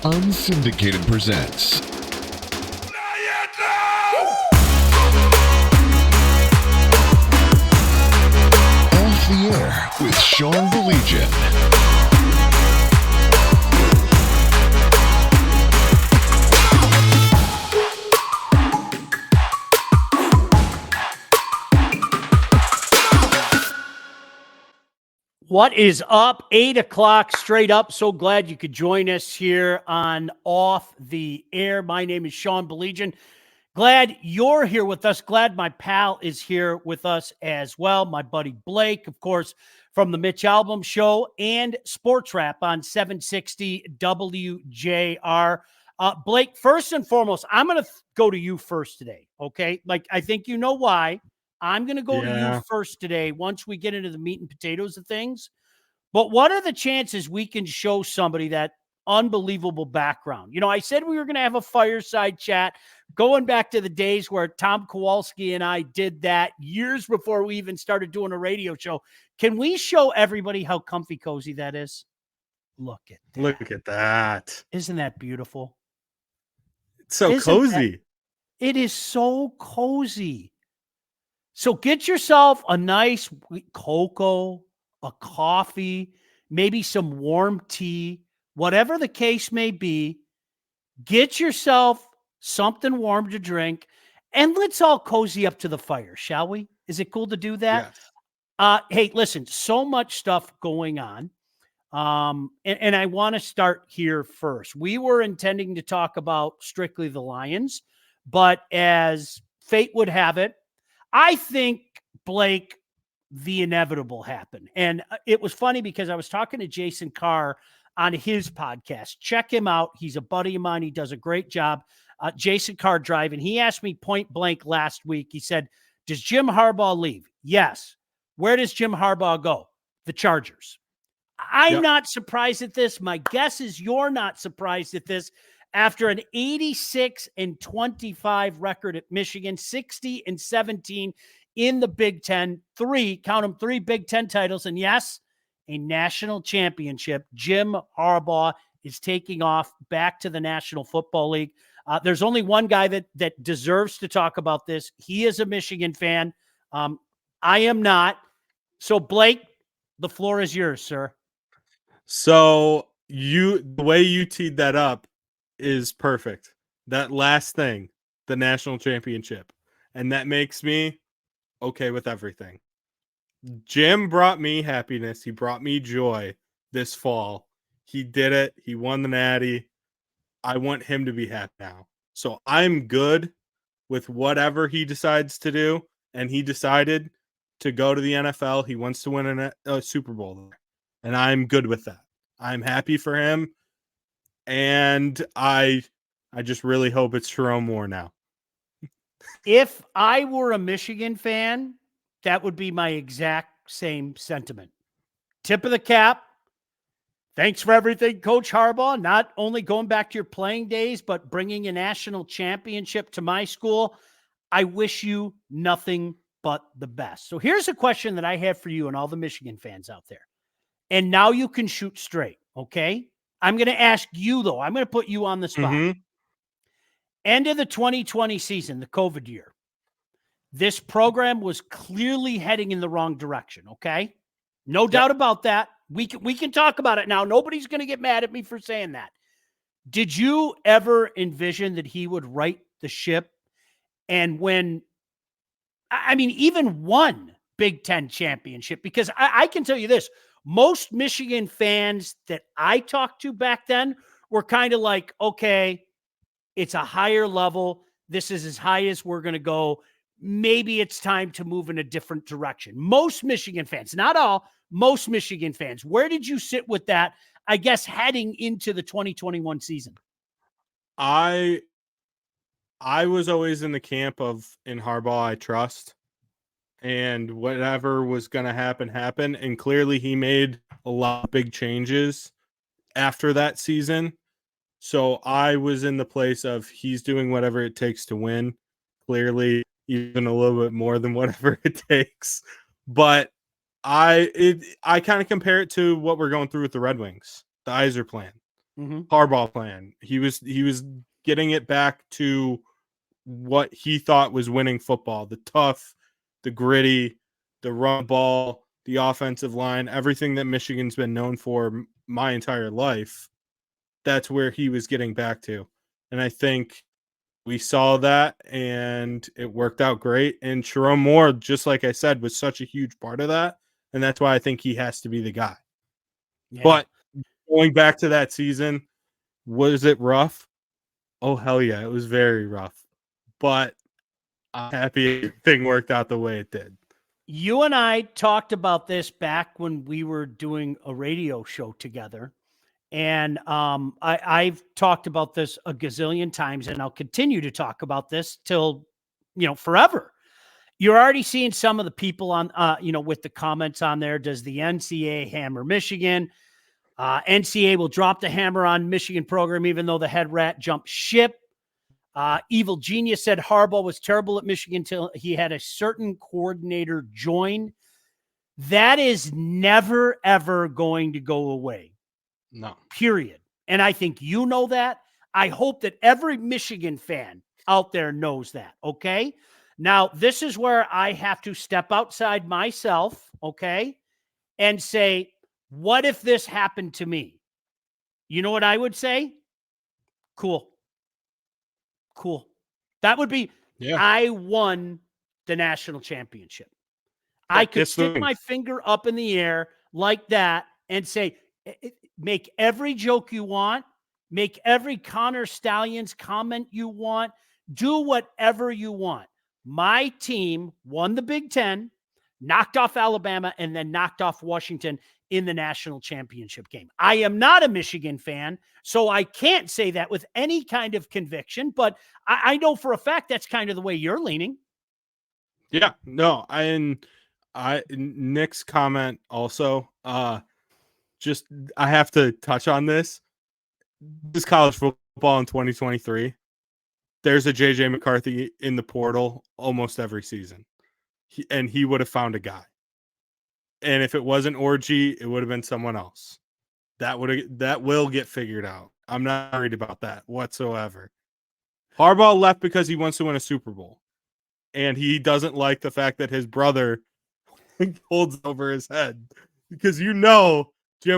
Unsyndicated presents Off the Air with Sean Baligian. What is up? 8 o'clock straight up. So glad you could join us here on Off the Air. My name is Sean Baligian. Glad you're here with us. Glad my pal is here with us as well. My buddy Blake, of course, from the Mitch Album Show and Sports Wrap on 760 WJR. Blake, first and foremost, I'm going to go to you first today, okay? Like, I think you know why. I'm going to go to you first today once we get into the meat and potatoes of things. But what are the chances we can show somebody that unbelievable background? You know, I said we were going to have a fireside chat going back to the days where Tom Kowalski and I did that years before we even started doing a radio show. Can we show everybody how comfy cozy that is? Look at that. Look at that. Isn't that beautiful? It's so cozy. It is so cozy. So get yourself a nice cocoa, a coffee, maybe some warm tea, whatever the case may be. Get yourself something warm to drink, and let's all cozy up to the fire, shall we? Is it cool to do that? Yes. Hey, listen, so much stuff going on. And I want to start here first. We were intending to talk about strictly the Lions, but as fate would have it, I think, Blake, the inevitable happened. And it was funny because I was talking to Jason Carr on his podcast. Check him out. He's a buddy of mine. He does a great job. Jason Carr Drive. And he asked me point blank last week. He said, does Jim Harbaugh leave? Yes. Where does Jim Harbaugh go? The Chargers. I'm not surprised at this. My guess is you're not surprised at this. After an 86-25 record at Michigan, 60-17 in the Big Ten, three Big Ten titles, and yes, a national championship. Jim Harbaugh is taking off back to the National Football League. There's only one guy that deserves to talk about this. He is a Michigan fan. I am not. So, Blake, the floor is yours, sir. So the way you teed that up is perfect. That last thing, the national championship. And that makes me okay with everything. Jim brought me happiness. He brought me joy this fall. He did it. He won the Natty. I want him to be happy now. So I'm good with whatever he decides to do. And he decided to go to the NFL. He wants to win a Super Bowl there. And I'm good with that. I'm happy for him. And I just really hope it's Jerome Moore now. If I were a Michigan fan, that would be my exact same sentiment. Tip of the cap. Thanks for everything, Coach Harbaugh. Not only going back to your playing days, but bringing a national championship to my school. I wish you nothing but the best. So here's a question that I have for you and all the Michigan fans out there. And now you can shoot straight, okay? I'm going to ask you, though. I'm going to put you on the spot. Mm-hmm. End of the 2020 season, the COVID year. This program was clearly heading in the wrong direction, okay? No doubt about that. We can talk about it now. Nobody's going to get mad at me for saying that. Did you ever envision that he would right the ship and win, even one Big Ten championship? Because I can tell you this. Most Michigan fans that I talked to back then were kind of like, okay, it's a higher level. This is as high as we're going to go. Maybe it's time to move in a different direction. Most Michigan fans, not all, most Michigan fans. Where did you sit with that, I guess, heading into the 2021 season? I was always in the camp of in Harbaugh, I trust. And whatever was going to happen, happened. And clearly he made a lot of big changes after that season. So I was in the place of he's doing whatever it takes to win. Clearly, even a little bit more than whatever it takes. But I kind of compare it to what we're going through with the Red Wings, the Iser plan. Harbaugh plan. He was getting it back to what he thought was winning football: the tough, the gritty, the run ball, the offensive line, everything that Michigan's been known for my entire life. That's where he was getting back to. And I think we saw that and it worked out great. And Sherrone Moore, just like I said, was such a huge part of that. And that's why I think he has to be the guy. Yeah. But going back to that season, was it rough? Oh, hell yeah. It was very rough. But I'm happy everything worked out the way it did. You and I talked about this back when we were doing a radio show together. And I've talked about this a gazillion times, and I'll continue to talk about this till, forever. You're already seeing some of the people on, with the comments on there. Does the NCAA hammer Michigan? NCAA will drop the hammer on Michigan program, even though the head rat jumped ship. Evil Genius said Harbaugh was terrible at Michigan until he had a certain coordinator join. That is never, ever going to go away. No. Period. And I think you know that. I hope that every Michigan fan out there knows that. Okay. Now, this is where I have to step outside myself. Okay. And say, what if this happened to me? You know what I would say? Cool. That would be, I won the national championship. I could stick my finger up in the air like that and say, make every joke you want, make every Connor Stallions comment you want, do whatever you want. My team won the Big Ten, knocked off Alabama, and then knocked off Washington in the national championship game. I am not a Michigan fan, so I can't say that with any kind of conviction, but I know for a fact that's kind of the way you're leaning. Yeah, no, Nick's comment also, I have to touch on this. This college football in 2023, there's a JJ McCarthy in the portal almost every season. He would have found a guy. And if it wasn't Orgy, it would have been someone else. That will get figured out. I'm not worried about that whatsoever. Harbaugh left because he wants to win a Super Bowl. And he doesn't like the fact that his brother holds over his head. Because Jim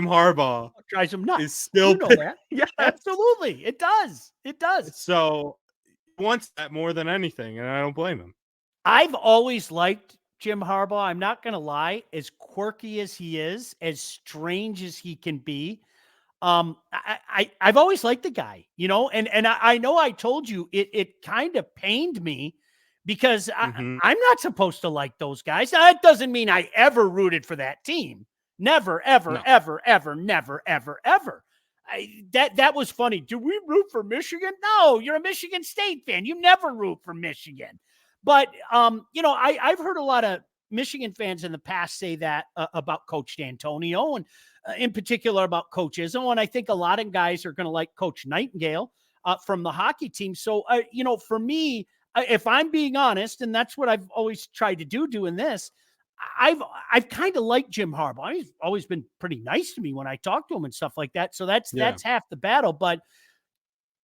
Harbaugh drives him nuts. Is still that. Yeah, absolutely. It does. So he wants that more than anything, and I don't blame him. I've always liked Jim Harbaugh. I'm not going to lie. As quirky as he is, as strange as he can be, I've always liked the guy, and I know I told you it kind of pained me because I'm not supposed to like those guys. Now, that doesn't mean I ever rooted for that team. Never, ever, No. ever, ever, never, ever, ever. That was funny. Do we root for Michigan? No, you're a Michigan State fan. You never root for Michigan. But, I've heard a lot of Michigan fans in the past say that about Coach D'Antonio and in particular about Coach Izzo. And I think a lot of guys are going to like Coach Nightingale from the hockey team. So, for me, if I'm being honest, and that's what I've always tried to do doing this, I've kind of liked Jim Harbaugh. He's always been pretty nice to me when I talk to him and stuff like that. So that's half the battle. But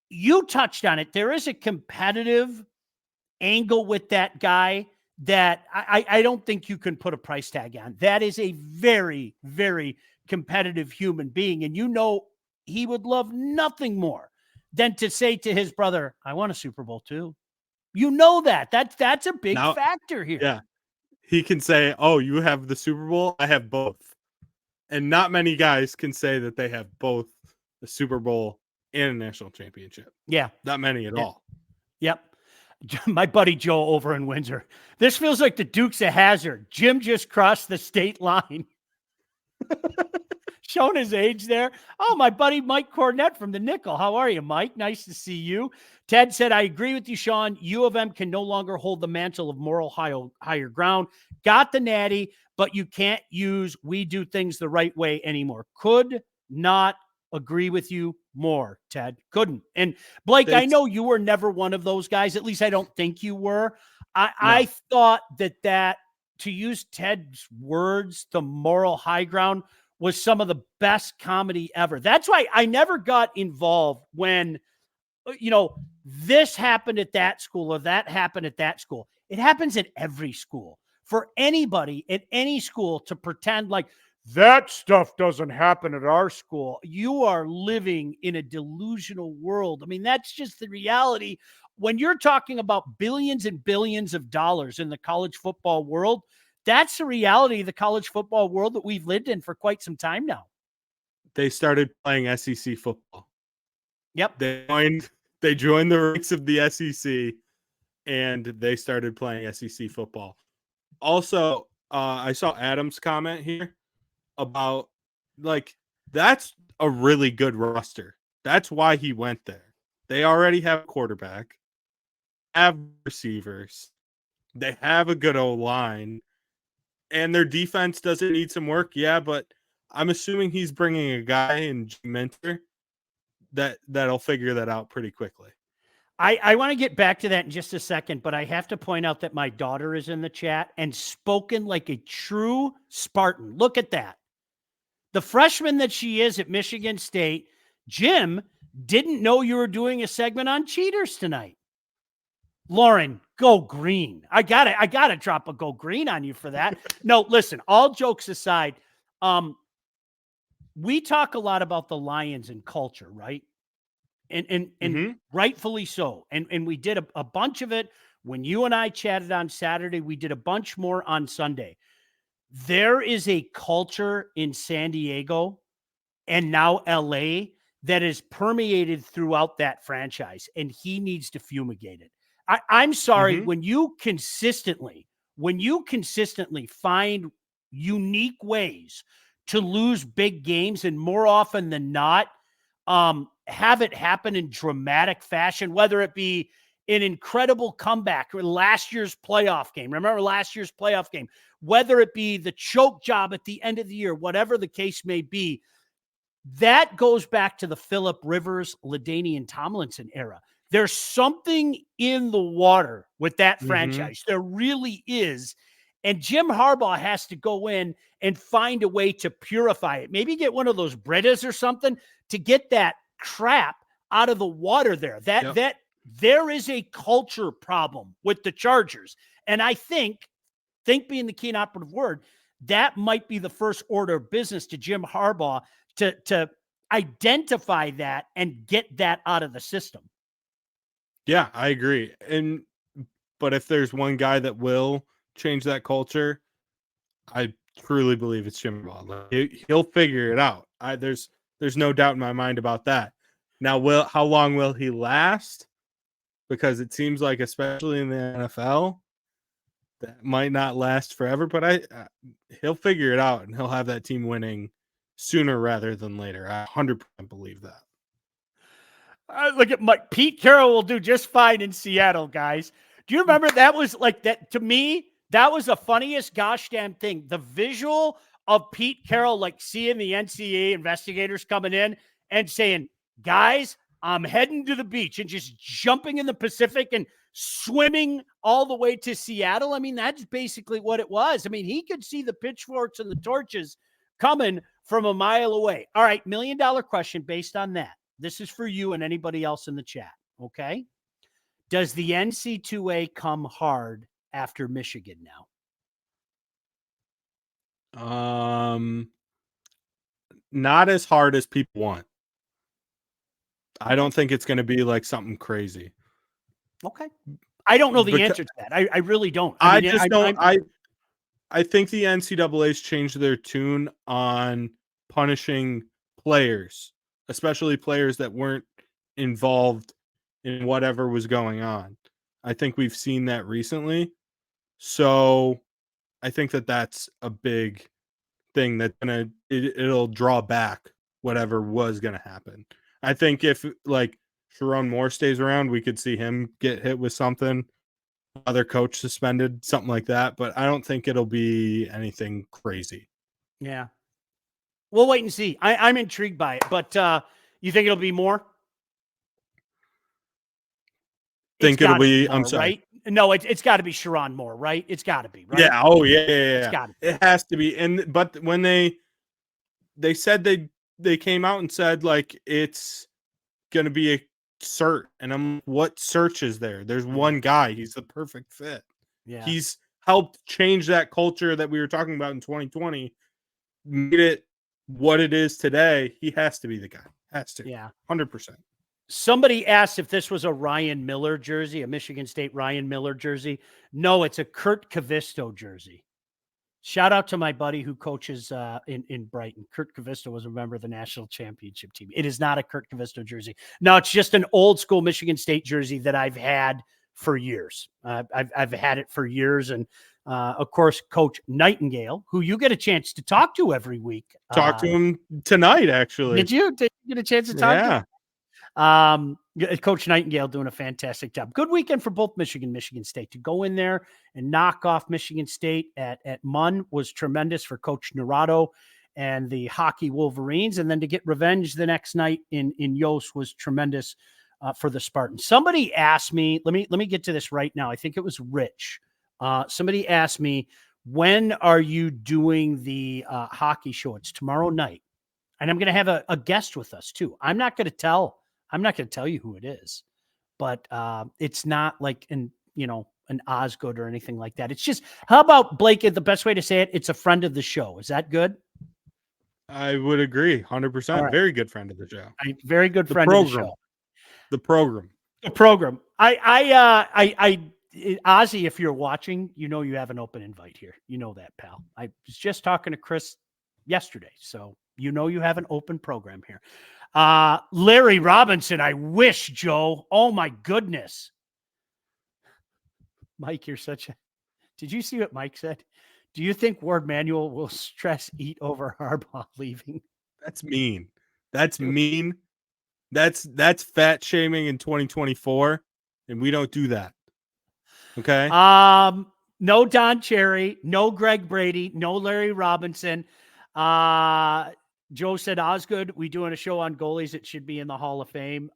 you touched on it. There is a competitive angle with that guy that I don't think you can put a price tag on. That is a very, very competitive human being. And he would love nothing more than to say to his brother, I won a Super Bowl too. That's a big factor here. Yeah. He can say, oh, you have the Super Bowl? I have both. And not many guys can say that they have both the Super Bowl and a national championship. Yeah. Not many at all. Yep. My buddy Joe over in Windsor. This feels like the Dukes of Hazzard. Jim just crossed the state line. Showing his age there. Oh, my buddy Mike Cornett from the Nickel. How are you, Mike? Nice to see you. Ted said, I agree with you, Sean. U of M can no longer hold the mantle of moral higher ground. Got the natty, but you can't use we do things the right way anymore. Could not agree with you more, Ted. Couldn't. And Blake, I know you were never one of those guys. At least I don't think you were. I thought that to use Ted's words, the moral high ground was some of the best comedy ever. That's why I never got involved when, this happened at that school or that happened at that school. It happens at every school. For anybody at any school to pretend like that stuff doesn't happen at our school, you are living in a delusional world. I mean, that's just the reality. When you're talking about billions and billions of dollars in the college football world, that's the reality of the college football world that we've lived in for quite some time now. They started playing SEC football. Yep. They joined the ranks of the SEC, and they started playing SEC football. Also, I saw Adam's comment here about, like, that's a really good roster. That's why he went there. They already have a quarterback, have receivers, they have a good O-line, and their defense doesn't need some work. Yeah, but I'm assuming he's bringing a guy in Mentor that'll figure that out pretty quickly. I want to get back to that in just a second, but I have to point out that my daughter is in the chat and spoken like a true Spartan. Look at that. The freshman that she is at Michigan State, Jim, didn't know you were doing a segment on cheaters tonight. Lauren, go green. I gotta drop a go green on you for that. No, listen, all jokes aside, we talk a lot about the Lions and culture, right? And rightfully so. And we did a bunch of it when you and I chatted on Saturday. We did a bunch more on Sunday. There is a culture in San Diego and now LA that is permeated throughout that franchise, and he needs to fumigate it. I'm sorry, when you consistently find unique ways to lose big games, and more often than not, have it happen in dramatic fashion, whether it be an incredible comeback or last year's playoff game. Remember last year's playoff game, whether it be the choke job at the end of the year, whatever the case may be, that goes back to the Phillip Rivers, LaDainian Tomlinson era. There's something in the water with that franchise. There really is. And Jim Harbaugh has to go in and find a way to purify it. Maybe get one of those Britas or something to get that crap out of the water there. That there is a culture problem with the Chargers. And I think being the key and operative word, that might be the first order of business to Jim Harbaugh to identify that and get that out of the system. Yeah, I agree. But if there's one guy that will change that culture, I truly believe it's Jim Harbaugh. He'll figure it out. There's no doubt in my mind about that. Now, how long will he last? Because it seems like, especially in the NFL, that might not last forever. But he'll figure it out, and he'll have that team winning sooner rather than later. I 100% believe that. Look at Mike. Pete Carroll will do just fine in Seattle, guys. Do you remember that was like that? To me, that was the funniest gosh damn thing. The visual of Pete Carroll, like seeing the NCAA investigators coming in and saying, guys, I'm heading to the beach, and just jumping in the Pacific and swimming all the way to Seattle. I mean, that's basically what it was. I mean, he could see the pitchforks and the torches coming from a mile away. All right, $1 million question based on that. This is for you and anybody else in the chat, okay? Does the NC2A come hard after Michigan now? Not as hard as people want. I don't think it's going to be like something crazy. Okay. I don't know the answer to that. I really don't. I think the NCAA's changed their tune on punishing players, especially players that weren't involved in whatever was going on. I think we've seen that recently. So I think that's a big thing it'll draw back whatever was going to happen. I think if like Sharon Moore stays around, we could see him get hit with something, other coach suspended, something like that. But I don't think it'll be anything crazy. Yeah. We'll wait and see. I'm intrigued by it, but you think it'll be more? Think it'll be more, I'm sorry. Right? No, it's got to be Sharon Moore, right? It's got to be, right? Yeah. Oh, yeah. It's got to be. It has to be. But when they they said they came out and said like it's gonna be a cert, and I'm what search is there? There's one guy. He's the perfect fit. Yeah. He's helped change that culture that we were talking about in 2020, made it what it is today. He has to be the guy. Has to. Yeah. 100%. Somebody asked if this was a Ryan Miller jersey, a Michigan State Ryan Miller jersey. No, it's a Kurt Kavisto jersey. Shout out to my buddy who coaches in Brighton. Kurt Kavisto was a member of the national championship team. It is not a Kurt Kavisto jersey. No, it's just an old school Michigan State jersey that I've had for years. I've had it for years. And of course, Coach Nightingale, who you get a chance to talk to every week. Talk to him tonight, actually. Did you get a chance to talk to him? Coach Nightingale doing a fantastic job. Good weekend for both Michigan State. To go in there and knock off Michigan State at Munn was tremendous for Coach Naranjo and the hockey Wolverines. And then to get revenge the next night in Yost was tremendous for the Spartans. Somebody asked me, let me get to this right now. I think it was Rich. Somebody asked me, when are you doing the hockey show? It's tomorrow night. And I'm going to have a guest with us too. I'm not going to tell you who it is, but it's not like an Osgood or anything like that. It's just, how about Blake? The best way to say it, it's a friend of the show. Is that good? I would agree. 100%. Right. Very good friend of the show. Very good friend of the show. The program. Ozzy, if you're watching, you have an open invite here. You know that, pal. I was just talking to Chris yesterday. So you have an open program here. Larry Robinson, I wish, Joe. Oh my goodness. Mike, you're did you see what Mike said? Do you think Ward Manuel will stress eat over Harbaugh leaving? That's mean. That's mean. That's fat shaming in 2024. And we don't do that. Okay. No Don Cherry, no Greg Brady, no Larry Robinson. Joe said, Osgood, we doing a show on goalies. It should be in the Hall of Fame.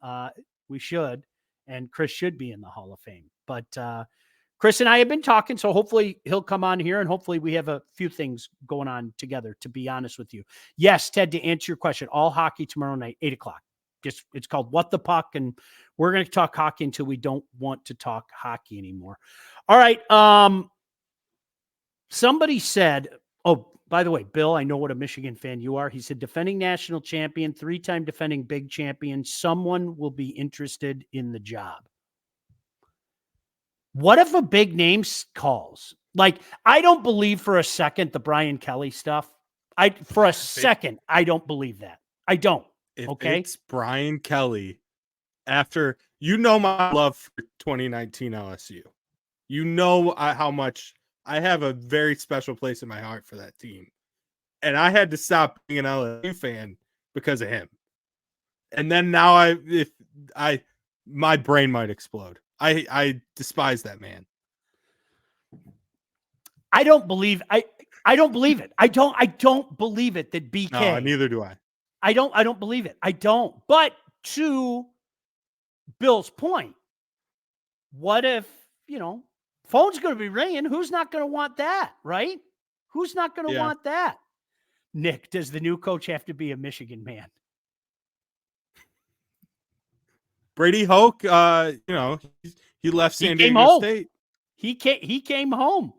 We should, and Chris should be in the Hall of Fame. But Chris and I have been talking, so hopefully he'll come on here, and hopefully we have a few things going on together, to be honest with you. Yes, Ted, to answer your question, all hockey tomorrow night, 8 o'clock. It's called Wut The Puck, and we're going to talk hockey until we don't want to talk hockey anymore. All right. Somebody said, oh, by the way, Bill, I know what a Michigan fan you are. He said, defending national champion, 3-time defending big champion. Someone will be interested in the job. What if a big name calls? Like, I don't believe for a second the Brian Kelly stuff. I don't believe that. I don't. If okay. It's Brian Kelly after, my love for 2019 LSU. How much I have a very special place in my heart for that team. And I had to stop being an LSU fan because of him. And then now my brain might explode. I despise that man. I don't believe it. I don't believe it that BK. No, neither do I. I don't believe it. I don't. But to Bill's point, what if, phone's going to be ringing? Who's not going to want that, right? Who's not going to want that? Nick, does the new coach have to be a Michigan man? Brady Hoke, he left San Diego State. He came home.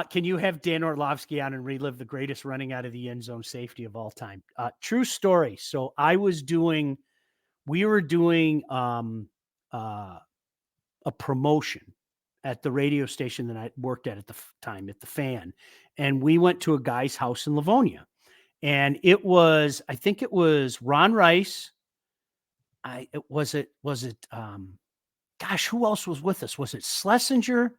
Can you have Dan Orlovsky on and relive the greatest running out of the end zone safety of all time? True story. So we were doing a promotion at the radio station that I worked at the time, at the Fan. And we went to a guy's house in Livonia. And I think it was Ron Rice. Who else was with us? Was it Schlesinger?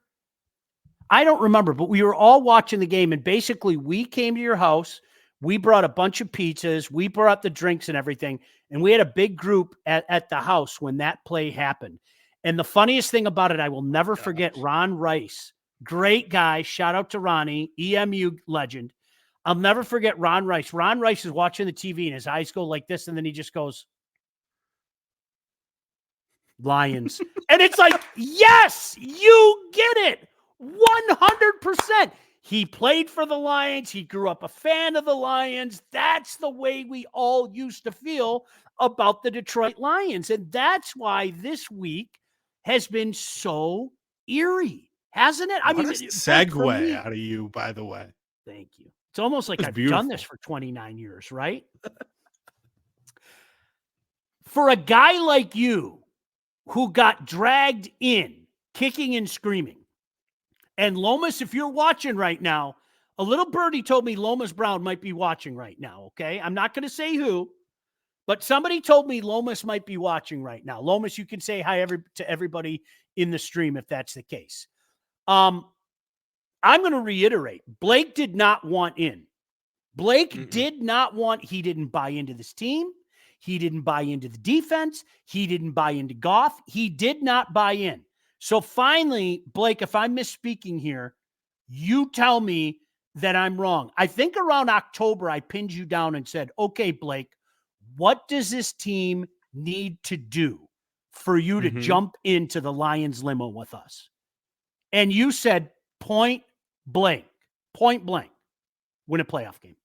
I don't remember, but we were all watching the game, and basically we came to your house. We brought a bunch of pizzas. We brought the drinks and everything, and we had a big group at the house when that play happened. And the funniest thing about it, I will never forget Ron Rice. Great guy. Shout out to Ronnie, EMU legend. I'll never forget Ron Rice. Ron Rice is watching the TV, and his eyes go like this, and then he just goes, Lions. And it's like, yes, you get it. 100%. He played for the Lions. He grew up a fan of the Lions. That's the way we all used to feel about the Detroit Lions. And that's why this week has been so eerie, hasn't it? I What mean, a segue out of you, by the way. Thank you. It's almost like I've done this for 29 years, right? For a guy like you who got dragged in, kicking and screaming, and Lomas, if you're watching right now, a little birdie told me Lomas Brown might be watching right now, okay? I'm not going to say who, but somebody told me Lomas might be watching right now. Lomas, you can say hi to everybody in the stream if that's the case. I'm going to reiterate, Blake did not want in. Blake did not want, he didn't buy into this team. He didn't buy into the defense. He didn't buy into Goff. He did not buy in. So finally, Blake, if I'm misspeaking here, you tell me that I'm wrong. I think around October, I pinned you down and said, okay, Blake, what does this team need to do for you to jump into the Lions limo with us? And you said point blank, win a playoff game.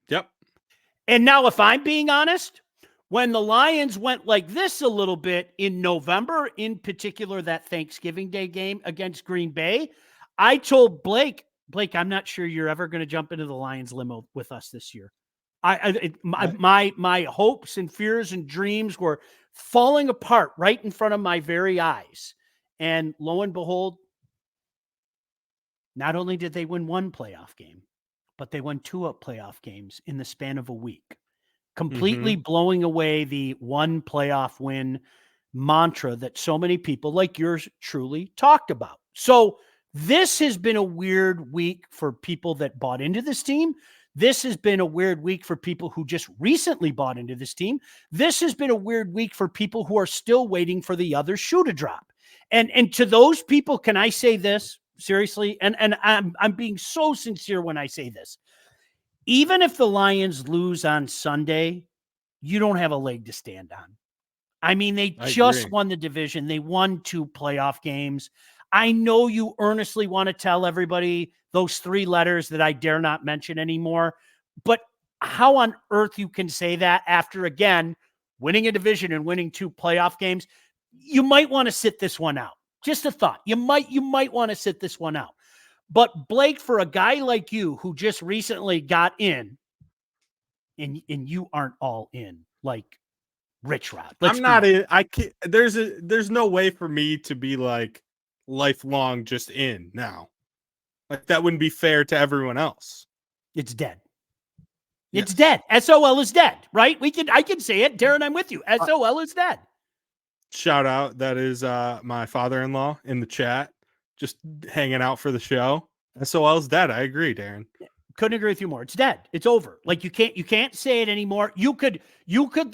Yep. And now, if I'm being honest, when the Lions went like this a little bit in November, in particular that Thanksgiving Day game against Green Bay, I told Blake, I'm not sure you're ever going to jump into the Lions limo with us this year. My hopes and fears and dreams were falling apart right in front of my very eyes. And lo and behold, not only did they win one playoff game, but they won two playoff games in the span of a week, completely blowing away the one playoff win mantra that so many people like yours truly talked about. So this has been a weird week for people that bought into this team. This has been a weird week for people who just recently bought into this team. This has been a weird week for people who are still waiting for the other shoe to drop. And to those people, can I say this seriously? And I'm being so sincere when I say this. Even if the Lions lose on Sunday, you don't have a leg to stand on. I mean, they just won the division. They won 2 playoff games. I know you earnestly want to tell everybody those 3 letters that I dare not mention anymore, but how on earth you can say that after, again, winning a division and winning 2 playoff games? You might want to sit this one out. Just a thought. You might want to sit this one out. But Blake, for a guy like you who just recently got in, and you aren't all in like Rich Rod. I'm not in. I can't. There's no way for me to be like lifelong just in now. Like that wouldn't be fair to everyone else. It's dead. It's dead. SOL is dead, right? I can say it. Darren, I'm with you. SOL is dead. Shout out. That is my father-in-law in the chat, just hanging out for the show. SOL is dead. I agree, Darren. Couldn't agree with you more. It's dead. It's over. Like you can't say it anymore. You could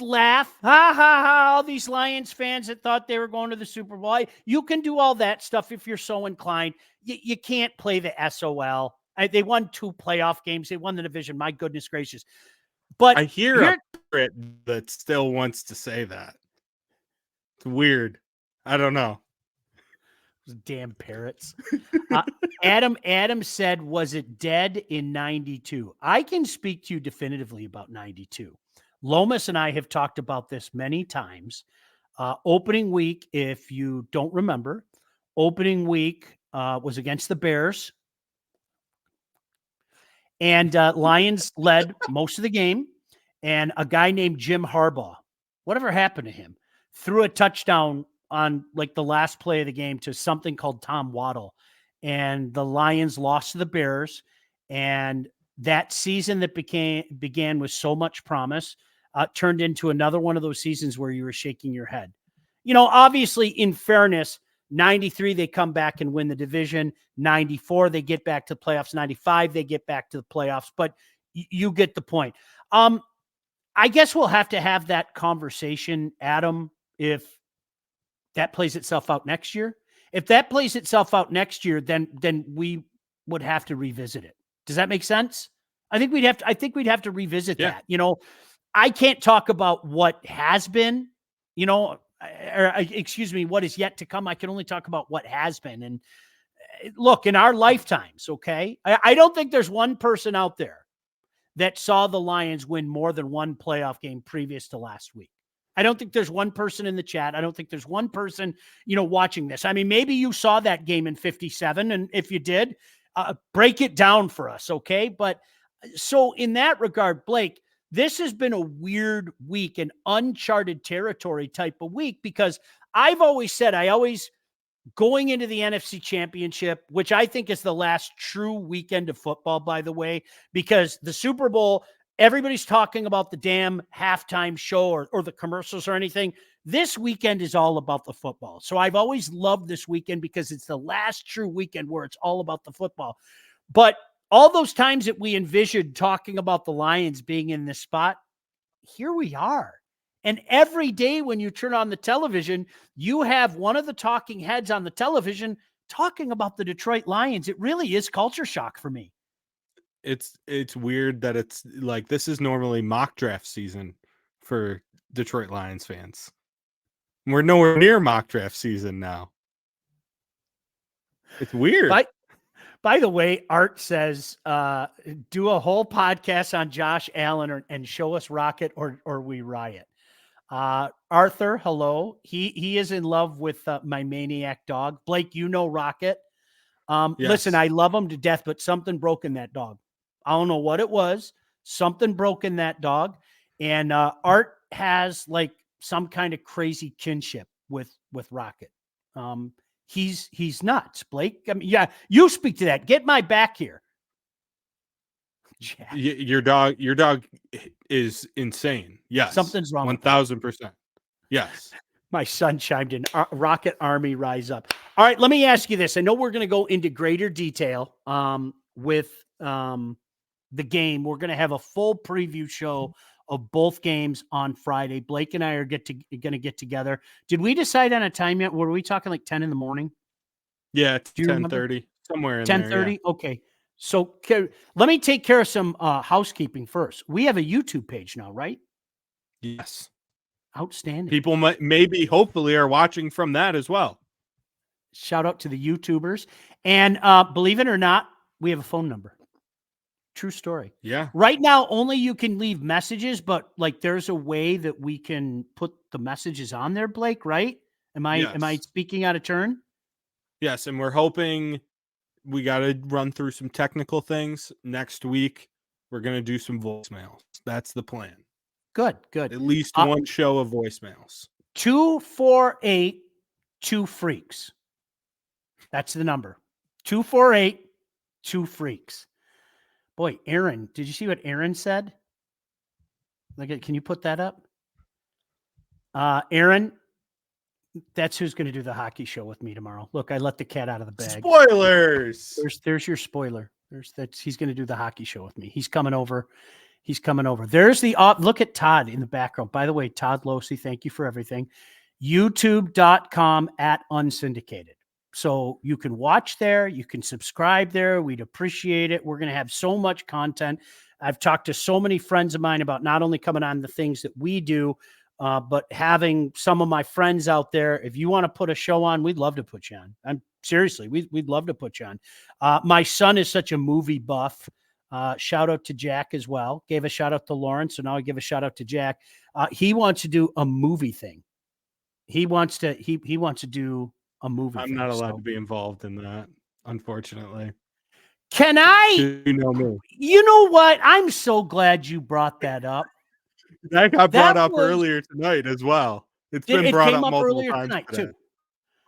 laugh. Ha ha ha. All these Lions fans that thought they were going to the Super Bowl. You can do all that stuff if you're so inclined. You can't play the SOL. They won 2 playoff games. They won the division. My goodness gracious. But I hear a parrot that still wants to say that. It's weird. I don't know. Damn parrots. Adam said, was it dead in 92? I can speak to you definitively about 92. Lomas and I have talked about this many times. Opening week, if you don't remember, opening week was against the Bears. And Lions led most of the game. And a guy named Jim Harbaugh, whatever happened to him, threw a touchdown on like the last play of the game to something called Tom Waddle. And the Lions lost to the Bears. And that season that began with so much promise turned into another one of those seasons where you were shaking your head. You know, obviously, in fairness, 93, they come back and win the division. 94, they get back to the playoffs. 95, they get back to the playoffs. But you get the point. I guess we'll have to have that conversation, Adam, if that plays itself out next year. If that plays itself out next year, then we would have to revisit it. Does that make sense? I think we'd have to revisit that. You know, I can't talk about what has been, you know, or excuse me, what is yet to come. I can only talk about what has been. look, in our lifetimes, okay, I don't think there's one person out there that saw the Lions win more than one playoff game previous to last week. I don't think there's one person in the chat. I don't think there's one person, watching this. I mean, maybe you saw that game in 57. And if you did, break it down for us. Okay. But so in that regard, Blake, this has been a weird week, an uncharted territory type of week, because I've always said, going into the NFC Championship, which I think is the last true weekend of football, by the way, because the Super Bowl, everybody's talking about the damn halftime show or the commercials or anything. This weekend is all about the football. So I've always loved this weekend because it's the last true weekend where it's all about the football. But all those times that we envisioned talking about the Lions being in this spot, here we are. And every day when you turn on the television, you have one of the talking heads on the television talking about the Detroit Lions. It really is culture shock for me. It's weird that it's like, this is normally mock draft season for Detroit Lions fans. We're nowhere near mock draft season now. It's weird. By the way, Art says, do a whole podcast on Josh Allen and show us Rocket or we riot. Arthur, hello. He is in love with my maniac dog. Blake, Rocket. Yes. Listen, I love him to death, but something broke in that dog. I don't know what it was. Something broke in that dog. And Art has like some kind of crazy kinship with Rocket. He's nuts, Blake. I mean, yeah, you speak to that. Get my back here. Your dog is insane. Yes. Something's wrong. 1,000%. Yes. My son chimed in. Rocket Army, rise up. All right, let me ask you this. I know we're going to go into greater detail with the game. We're going to have a full preview show of both games on Friday. Blake and I are going to get together. Did we decide on a time yet? Were we talking like 10 in the morning? Yeah, 10:30, somewhere in 10:30? there. Yeah. Okay. So let me take care of some housekeeping first. We have a YouTube page now, right? Yes. Outstanding. People maybe hopefully are watching from that as well. Shout out to the YouTubers. And believe it or not, we have a phone number. True story. Yeah. Right now, only you can leave messages, but like there's a way that we can put the messages on there, Blake, right? Am I speaking out of turn? Yes, and we're hoping we got to run through some technical things next week. We're going to do some voicemails. That's the plan. Good. At least one show of voicemails. 248-2 freaks. That's the number. 248-2 freaks. Boy, Aaron, did you see what Aaron said? Can you put that up? Aaron, that's who's going to do the hockey show with me tomorrow. Look, I let the cat out of the bag. Spoilers. There's your spoiler. He's going to do the hockey show with me. He's coming over. There's the look at Todd in the background. By the way, Todd Losey, thank you for everything. YouTube.com/Unsyndicated. So you can watch there. You can subscribe there. We'd appreciate it. We're going to have so much content. I've talked to so many friends of mine about not only coming on the things that we do, but having some of my friends out there. If you want to put a show on, we'd love to put you on. Seriously, we'd love to put you on. My son is such a movie buff. Shout out to Jack as well. Gave a shout out to Lawrence. So now I give a shout out to Jack. He wants to do a movie thing. He wants to do a movie. I'm not allowed to be involved in that, unfortunately. Can I? You know me. You know what? I'm so glad you brought that up. That got brought up earlier tonight as well. It's been brought up multiple times tonight today. too.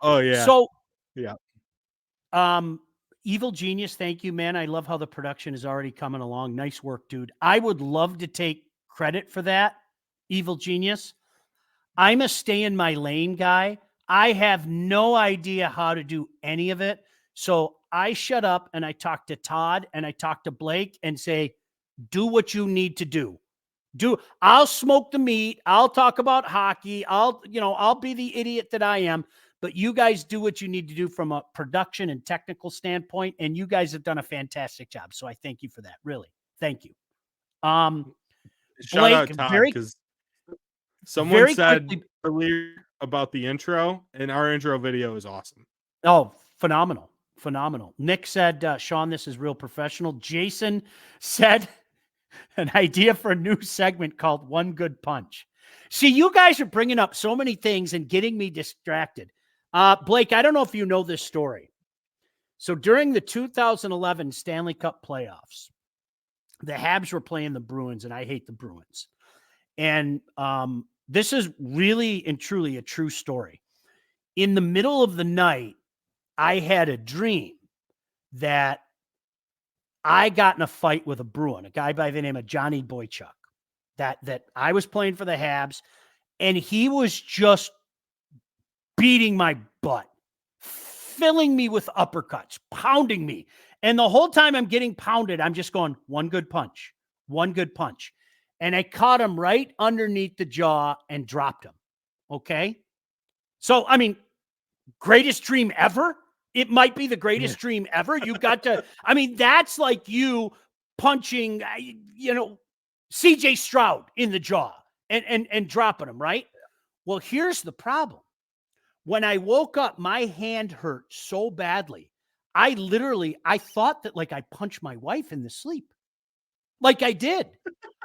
Oh yeah. So yeah. Evil Genius, thank you, man. I love how the production is already coming along. Nice work, dude. I would love to take credit for that, Evil Genius. I'm a stay in my lane guy. I have no idea how to do any of it. So I shut up and I talk to Todd and I talk to Blake and say, do what you need to do. I'll smoke the meat. I'll talk about hockey. I'll be the idiot that I am, but you guys do what you need to do from a production and technical standpoint. And you guys have done a fantastic job. So I thank you for that. Really. Thank you. Shout Blake, out Todd, because someone said earlier about the intro, and our intro video is awesome. Oh, phenomenal. phenomenal. Nick said, Sean, this is real professional. Jason said an idea for a new segment called One Good Punch. See, you guys are bringing up so many things and getting me distracted. Blake, I don't know if you know this story. So during the 2011 Stanley Cup playoffs, the Habs were playing the Bruins, and I hate the Bruins. And this is really and truly a true story. In the middle of the night, I had a dream that I got in a fight with a Bruin, a guy by the name of Johnny Boychuk, that I was playing for the Habs, and he was just beating my butt, filling me with uppercuts, pounding me. And the whole time I'm getting pounded, I'm just going, one good punch, one good punch. And I caught him right underneath the jaw and dropped him. Okay. So, I mean, greatest dream ever. It might be the greatest dream ever. You got to, I mean, that's like you punching, CJ Stroud in the jaw and dropping him, right? Well, here's the problem. When I woke up, my hand hurt so badly. I thought that like I punched my wife in the sleep. Like I did.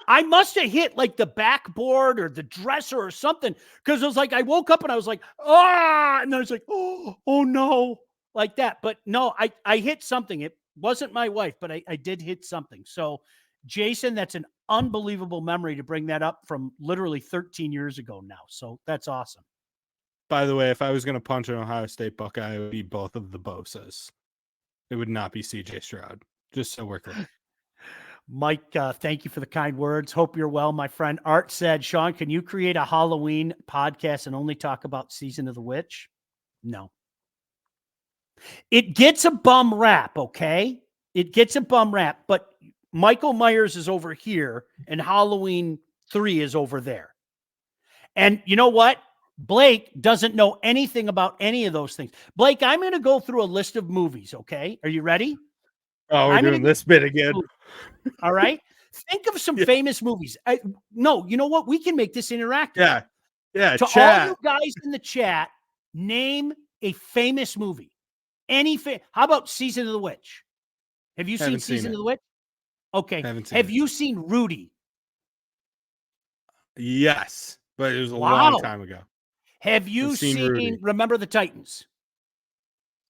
I must have hit like the backboard or the dresser or something. Cause it was like, I woke up and I was like, and I was like, oh no, like that. But no, I hit something. It wasn't my wife, but I did hit something. So Jason, that's an unbelievable memory to bring that up from literally 13 years ago now. So that's awesome. By the way, if I was going to punch an Ohio State Buckeye, it would be both of the Bosas. It would not be CJ Stroud. Just so we're clear. Mike, thank you for the kind words. Hope you're well, my friend. Art said, Sean, can you create a Halloween podcast and only talk about Season of the Witch? No. It gets a bum rap, okay? It gets a bum rap, but Michael Myers is over here and Halloween 3 is over there. And you know what? Blake doesn't know anything about any of those things. Blake, I'm going to go through a list of movies, okay? Are you ready? Oh, we're doing this bit again. All right. Think of some famous movies. No, you know what? We can make this interactive. Yeah. Yeah. To chat. all you guys in the chat, name a famous movie. How about Season of the Witch? Have you seen Season of the Witch? Okay. Have you seen Rudy? Yes, but it was a long time ago. Have you seen Remember the Titans?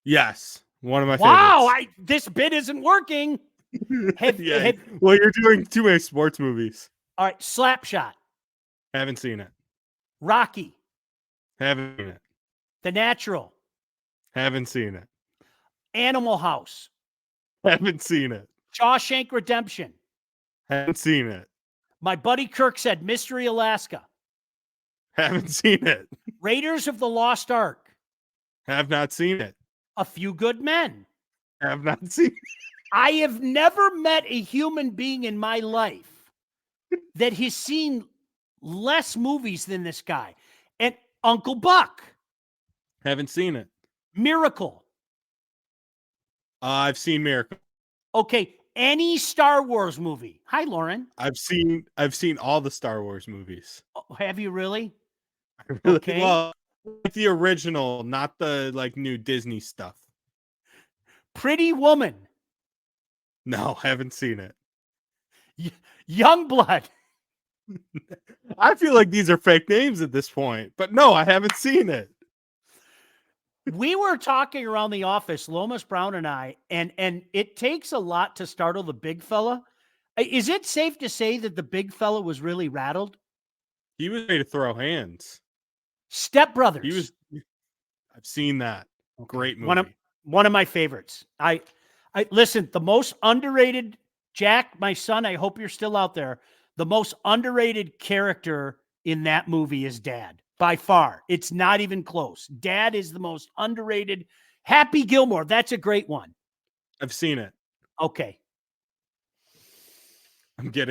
Yes. One of my favorites. This bit isn't working. Well, you're doing too many sports movies. All right. Slapshot. Haven't seen it. Rocky. Haven't seen it. The Natural. Haven't seen it. Animal House. Haven't seen it. Shawshank Redemption. Haven't seen it. My buddy Kirk said Mystery Alaska. Haven't seen it. Raiders of the Lost Ark. Have not seen it. A Few Good Men. Have not seen it. I have never met a human being in my life that has seen less movies than this guy. And Uncle Buck. Haven't seen it. Miracle. I've seen Miracle. Okay. Any Star Wars movie. Hi, Lauren. I've seen all the Star Wars movies. Oh, have you really? Okay. Well, the original, not the like new Disney stuff. Pretty Woman. No, haven't seen it. Youngblood. I feel like these are fake names at this point, but no, I haven't seen it. We were talking around the office, Lomas Brown and I, and it takes a lot to startle the big fella. Is it safe to say that the big fella was really rattled? He was ready to throw hands. Step Brothers. I've seen that. Great movie. One of my favorites. I listen, the most underrated, Jack, my son, I hope you're still out there. The most underrated character in that movie is Dad. By far. It's not even close. Dad is the most underrated. Happy Gilmore. That's a great one. I've seen it. Okay.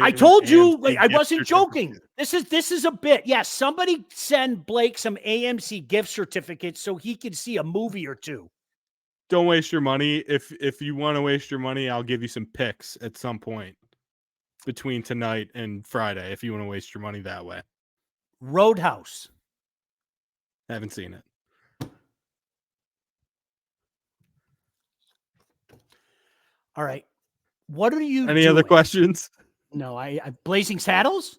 I told you, I wasn't joking. This is a bit. Yeah, somebody send Blake some AMC gift certificates so he can see a movie or two. Don't waste your money. If you want to waste your money, I'll give you some picks at some point between tonight and Friday if you want to waste your money that way. Roadhouse. Haven't seen it. All right. What are you Any doing? other questions? No, I Blazing Saddles?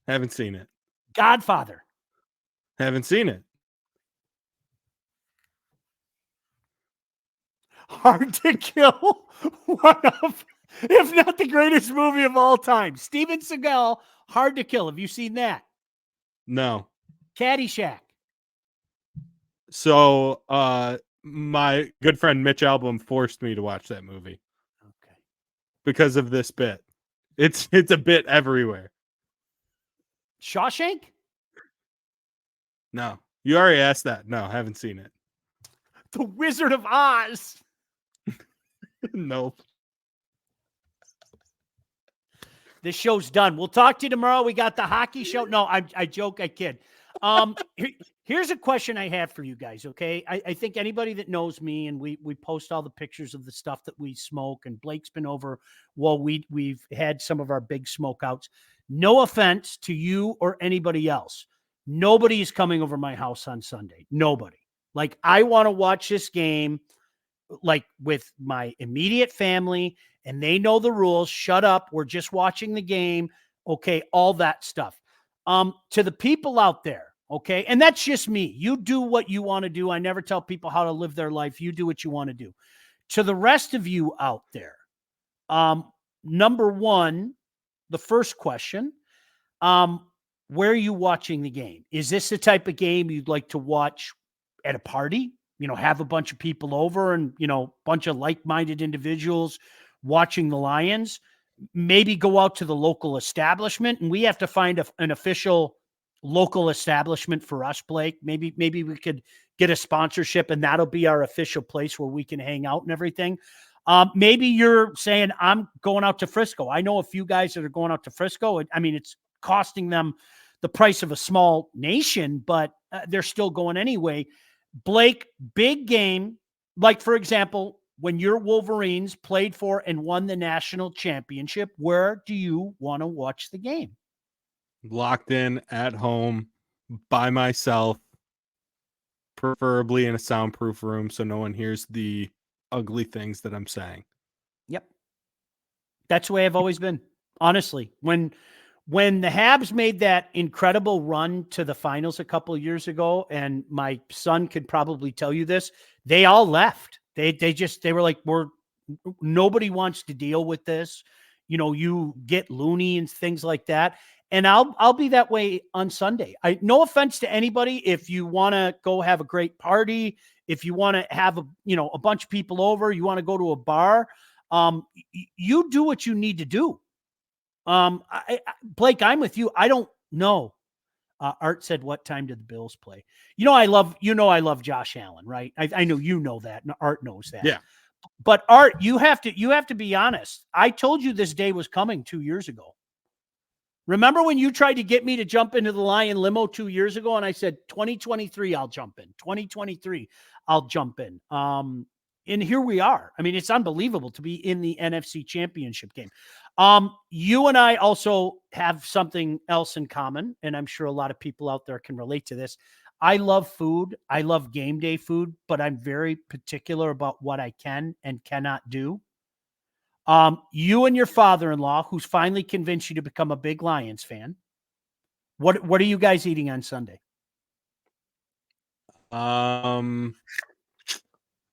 Haven't seen it. Godfather. Haven't seen it. Hard to Kill. One of, if not the greatest movie of all time. Steven Seagal, Hard to Kill. Have you seen that? No. Caddyshack. So my good friend Mitch Albom forced me to watch that movie Okay. because of this bit. It's a bit everywhere. Shawshank? No. You already asked that. No, haven't seen it. The Wizard of Oz. Nope. This show's done. We'll talk to you tomorrow. We got the hockey show. No, I joke. I kid. Here's a question I have for you guys. Okay. I think anybody that knows me, and we post all the pictures of the stuff that we smoke, and Blake's been over. Well, we've had some of our big smoke outs. No offense to you or anybody else. Nobody is coming over my house on Sunday. Nobody. Like, I want to watch this game like with my immediate family, and they know the rules. Shut up. We're just watching the game. Okay. All that stuff. To the people out there. Okay. And that's just me. You do what you want to do. I never tell people how to live their life. You do what you want to do. To the rest of you out there. Number one, the first question, where are you watching the game? Is this the type of game you'd like to watch at a party? You know, have a bunch of people over and, you know, bunch of like-minded individuals watching the Lions. Maybe go out to the local establishment, and we have to find an official local establishment for us, Blake. Maybe we could get a sponsorship, and that'll be our official place where we can hang out and everything. Maybe you're saying, I'm going out to Frisco. I know a few guys that are going out to Frisco. I mean, it's costing them the price of a small nation, but they're still going anyway. Blake, big game. Like, for example, when your Wolverines played for and won the national championship, where do you want to watch the game? Locked in at home by myself, preferably in a soundproof room so no one hears the ugly things that I'm saying. Yep. That's the way I've always been. Honestly, when the Habs made that incredible run to the finals a couple of years ago, and my son could probably tell you this, they all left. They were like, nobody wants to deal with this. You know, you get loony and things like that. And I'll be that way on Sunday. No offense to anybody. If you want to go have a great party, if you want to have a bunch of people over, you want to go to a bar, you do what you need to do. Blake, I'm with you. I don't know. Art said, what time did the Bills play? I love Josh Allen, right? I know you know that, and Art knows that. Yeah. But Art, you have to be honest. I told you this day was coming 2 years ago. Remember when you tried to get me to jump into the Lion limo 2 years ago, and I said 2023 I'll jump in. 2023 I'll jump in. And here we are. I mean, it's unbelievable to be in the NFC Championship game. You and I also have something else in common, and I'm sure a lot of people out there can relate to this. I love food. I love game day food, but I'm very particular about what I can and cannot do. You and your father-in-law, who's finally convinced you to become a big Lions fan, what are you guys eating on Sunday?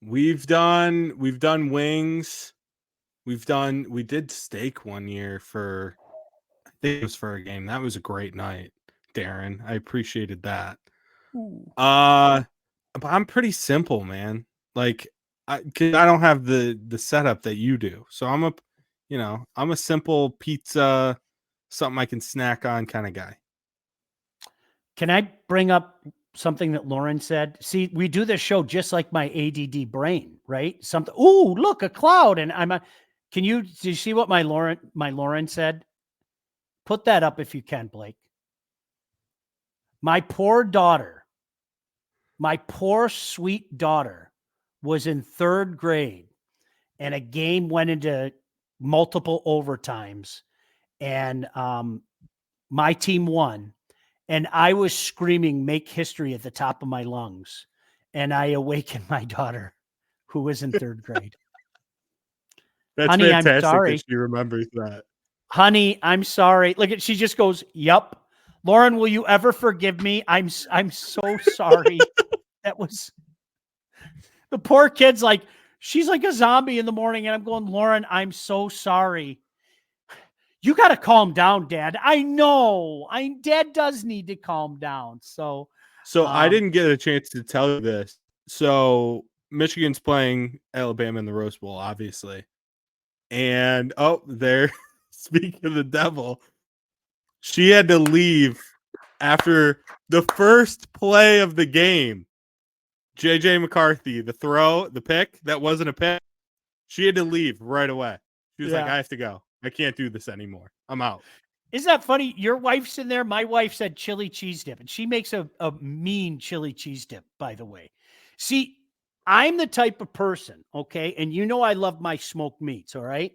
We've done wings. We did steak one year I think it was for a game. That was a great night, Darren. I appreciated that. But I'm pretty simple, man. Like, cause I don't have the setup that you do. So I'm a simple pizza, something I can snack on kind of guy. Can I bring up something that Lauren said? See, we do this show just like my ADD brain, right? Something. Ooh, look, a cloud. And did you see what my Lauren said? Put that up if you can, Blake. My poor daughter, my poor sweet daughter was in 3rd grade, and a game went into multiple overtimes, and my team won. And I was screaming, "Make history" at the top of my lungs. And I awakened my daughter, who was in 3rd grade. That's Honey, I'm fantastic sorry. that she remembers that. Honey, I'm sorry. Look at, she just goes, "Yup." Lauren, will you ever forgive me? I'm so sorry. That was the poor kid's like, she's like a zombie in the morning. And I'm going, Lauren, I'm so sorry. You got to calm down, Dad. I know. Dad does need to calm down. So I didn't get a chance to tell you this. So Michigan's playing Alabama in the Rose Bowl, obviously. And there, speaking of the devil, she had to leave after the first play of the game. JJ McCarthy, the pick, that wasn't a pick. She had to leave right away. She was like, I have to go. I can't do this anymore. I'm out. Isn't that funny? Your wife's in there. My wife said chili cheese dip, and she makes a mean chili cheese dip, by the way. See, I'm the type of person, okay? And you know I love my smoked meats, all right?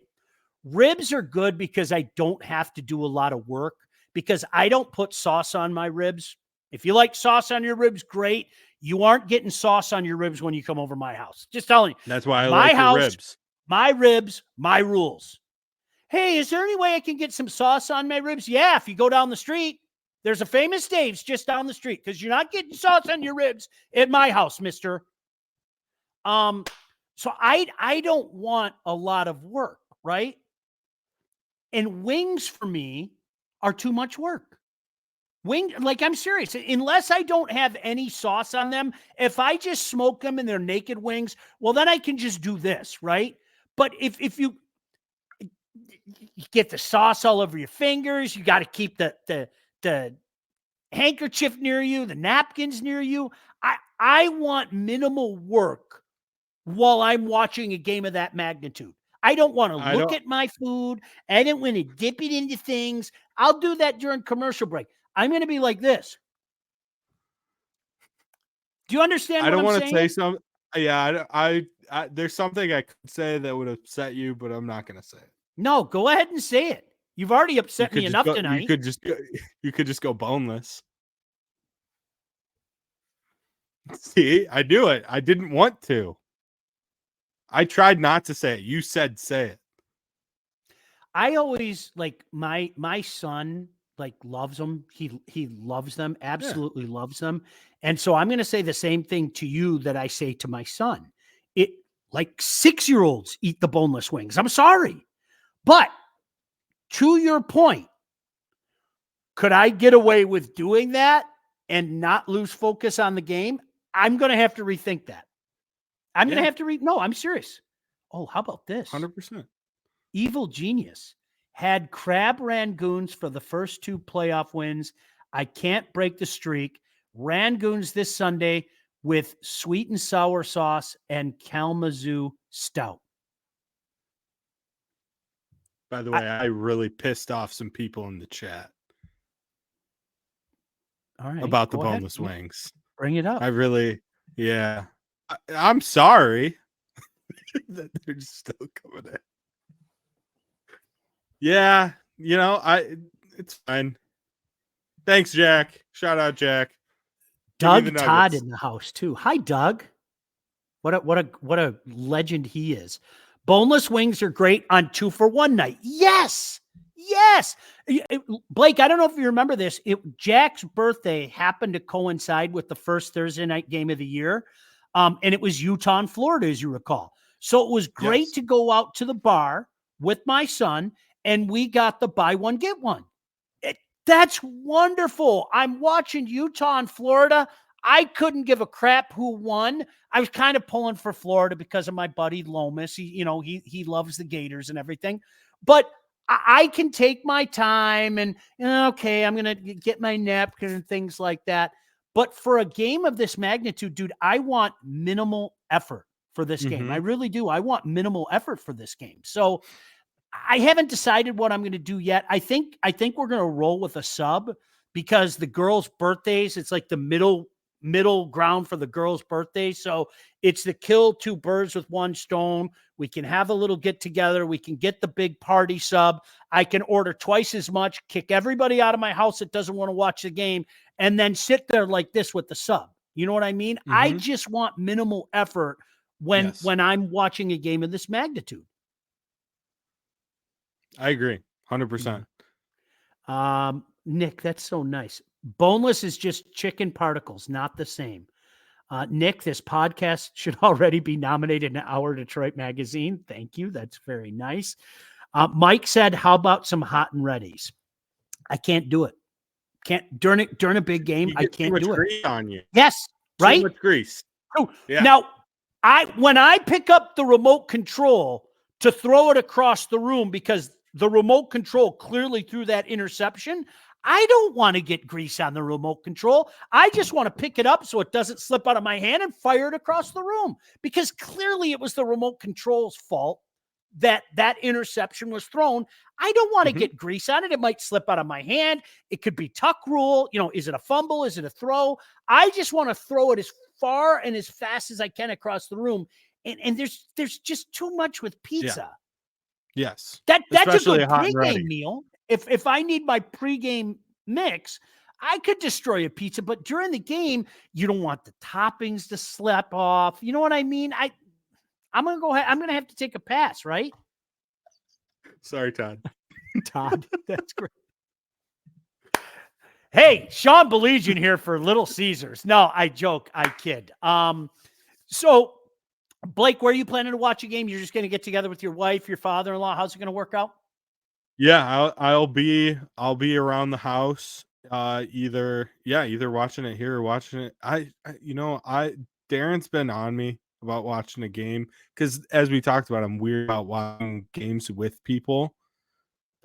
Ribs are good because I don't have to do a lot of work because I don't put sauce on my ribs. If you like sauce on your ribs, great. You aren't getting sauce on your ribs when you come over my house. Just telling you. That's why I my like house, your ribs. My ribs, my rules. Hey, is there any way I can get some sauce on my ribs? Yeah, if you go down the street, there's a Famous Dave's just down the street because you're not getting sauce on your ribs at my house, mister. So I don't want a lot of work, right? And wings for me are too much work. Like I'm serious. Unless I don't have any sauce on them, if I just smoke them and they're naked wings, well, then I can just do this, right? But if you get the sauce all over your fingers, you got to keep the handkerchief near you, the napkins near you. I want minimal work while I'm watching a game of that magnitude. I don't want to look at my food. I don't want to dip it into things. I'll do that during commercial break. I'm going to be like this. Do you understand? I don't want to say something. Yeah, I there's something I could say that would upset you, but I'm not going to say it. No, go ahead and say it. You've already upset me enough tonight. You could just go boneless. See, I do it. I didn't want to. I tried not to say it. You said say it. I always like my son like loves them. He loves them, absolutely loves them. And so I'm going to say the same thing to you that I say to my son. It like 6-year-olds eat the boneless wings. I'm sorry. But to your point, could I get away with doing that and not lose focus on the game? I'm going to have to rethink that. I'm going to have to no, I'm serious. Oh, how about this? 100%. Evil Genius had crab rangoons for the first 2 playoff wins. I can't break the streak. Rangoons this Sunday with sweet and sour sauce and Kalamazoo stout. By the way, I really pissed off some people in the chat. All right, about the boneless wings. Bring it up. I'm sorry that they're still coming in. Yeah, it's fine. Thanks, Jack. Shout out, Jack. Doug Todd in the house too. Hi, Doug. What a legend he is. Boneless wings are great on 2-for-1 night. Yes. Blake, I don't know if you remember this. Jack's birthday happened to coincide with the first Thursday night game of the year. And it was Utah and Florida, as you recall. So it was great to go out to the bar with my son, and we got the buy one, get one. That's wonderful. I'm watching Utah and Florida. I couldn't give a crap who won. I was kind of pulling for Florida because of my buddy Lomas. He loves the Gators and everything. But I can take my time and, okay, I'm going to get my napkin and things like that. But for a game of this magnitude, dude, I want minimal effort for this game. I really do. I want minimal effort for this game. So I haven't decided what I'm going to do yet. I think we're going to roll with a sub because the girls' birthdays, it's like the middle ground for the girls' birthday. So it's the kill 2 birds with 1 stone. We can have a little get together. We can get the big party sub. I can order twice as much, kick everybody out of my house that doesn't want to watch the game, and then sit there like this with the sub. You know what I mean? I just want minimal effort when I'm watching a game of this magnitude. I agree. 100%. Nick, that's so nice. Boneless is just chicken particles, not the same. Nick, this podcast should already be nominated in Our Detroit Magazine. Thank you. That's very nice. Mike said, how about some hot and readies? I can't do it. Can't during a big game. You I get too can't much do it. grease on you. Yes. Right. Too much grease. Oh, Yeah. now when I pick up the remote control to throw it across the room because the remote control clearly threw that interception, I don't want to get grease on the remote control. I just want to pick it up so it doesn't slip out of my hand and fire it across the room because clearly it was the remote control's fault that interception was thrown. I don't want to get grease on it. It might slip out of my hand. It could be tuck rule. Is it a fumble? Is it a throw? I just want to throw it as far and as fast as I can across the room. And there's just too much with pizza. Yeah. Yes. That's Especially a good hot and ready. pregame meal. If I need my pregame mix, I could destroy a pizza, but during the game, you don't want the toppings to slip off. You know what I mean? I'm going to go ahead. I'm going to have to take a pass, right? Sorry, Todd. Todd, that's great. Hey, Sean Baligian here for Little Caesars. No, I joke. I kid. So Blake, where are you planning to watch a game? You're just going to get together with your wife, your father-in-law. How's it going to work out? Yeah, I'll be around the house. Either watching it here or watching it. Darren's been on me about watching a game because, as we talked about, I'm weird about watching games with people.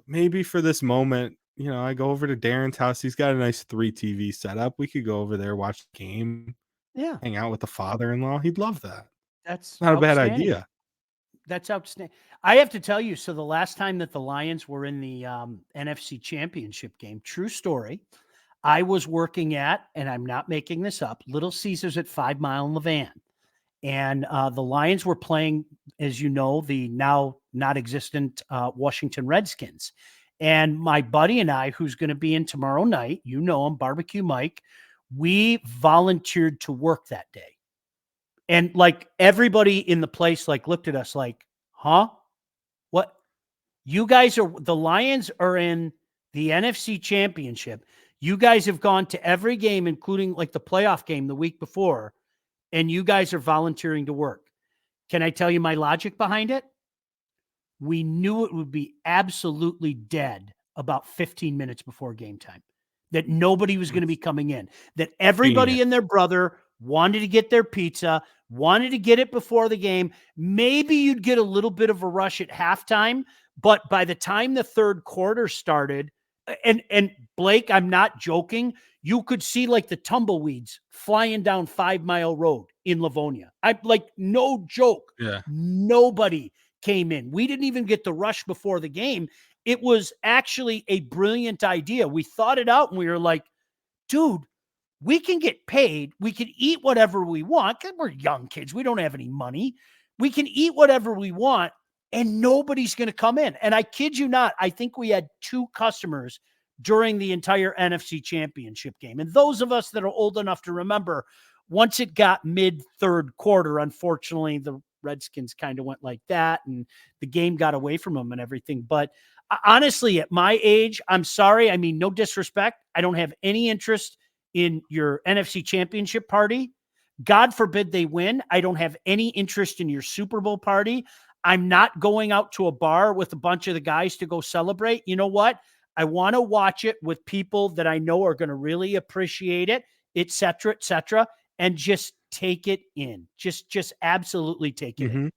Maybe for this moment, I go over to Darren's house. He's got a nice 3 TV setup. We could go over there, watch the game, hang out with the father-in-law. He'd love that. That's not a bad idea. That's outstanding. I have to tell you, so the last time that the Lions were in the NFC Championship game, true story, I was working at, and I'm not making this up, Little Caesars at 5 Mile and Levan. And the Lions were playing, as you know, the now not existent Washington Redskins. And my buddy and I, who's going to be in tomorrow night, you know him, Barbecue Mike, we volunteered to work that day. And like everybody in the place, like looked at us like, huh? What? You guys the Lions are in the NFC Championship. You guys have gone to every game, including like the playoff game the week before, and you guys are volunteering to work. Can I tell you my logic behind it? We knew it would be absolutely dead about 15 minutes before game time, that nobody was going to be coming in, that everybody and their brother wanted to get their pizza, wanted to get it before the game. Maybe you'd get a little bit of a rush at halftime, but by the time the third quarter started, and Blake, I'm not joking, you could see like the tumbleweeds flying down 5 Mile Road in Livonia. I'm like, no joke. Yeah. Nobody came in. We didn't even get the rush before the game. It was actually a brilliant idea. We thought it out and we were like, dude, we can get paid. We can eat whatever we want. We're young kids. We don't have any money. We can eat whatever we want and nobody's going to come in. And I kid you not, I think we had 2 customers during the entire NFC Championship game. And those of us that are old enough to remember, once it got mid-third quarter, unfortunately, the Redskins kind of went like that and the game got away from them and everything. But honestly, at my age, I'm sorry. I mean, no disrespect. I don't have any interest in your NFC Championship party. God forbid they win. I don't have any interest in your Super Bowl party. I'm not going out to a bar with a bunch of the guys to go celebrate. You know what? I want to watch it with people that I know are going to really appreciate it, et cetera, and just take it in. Just absolutely take it in.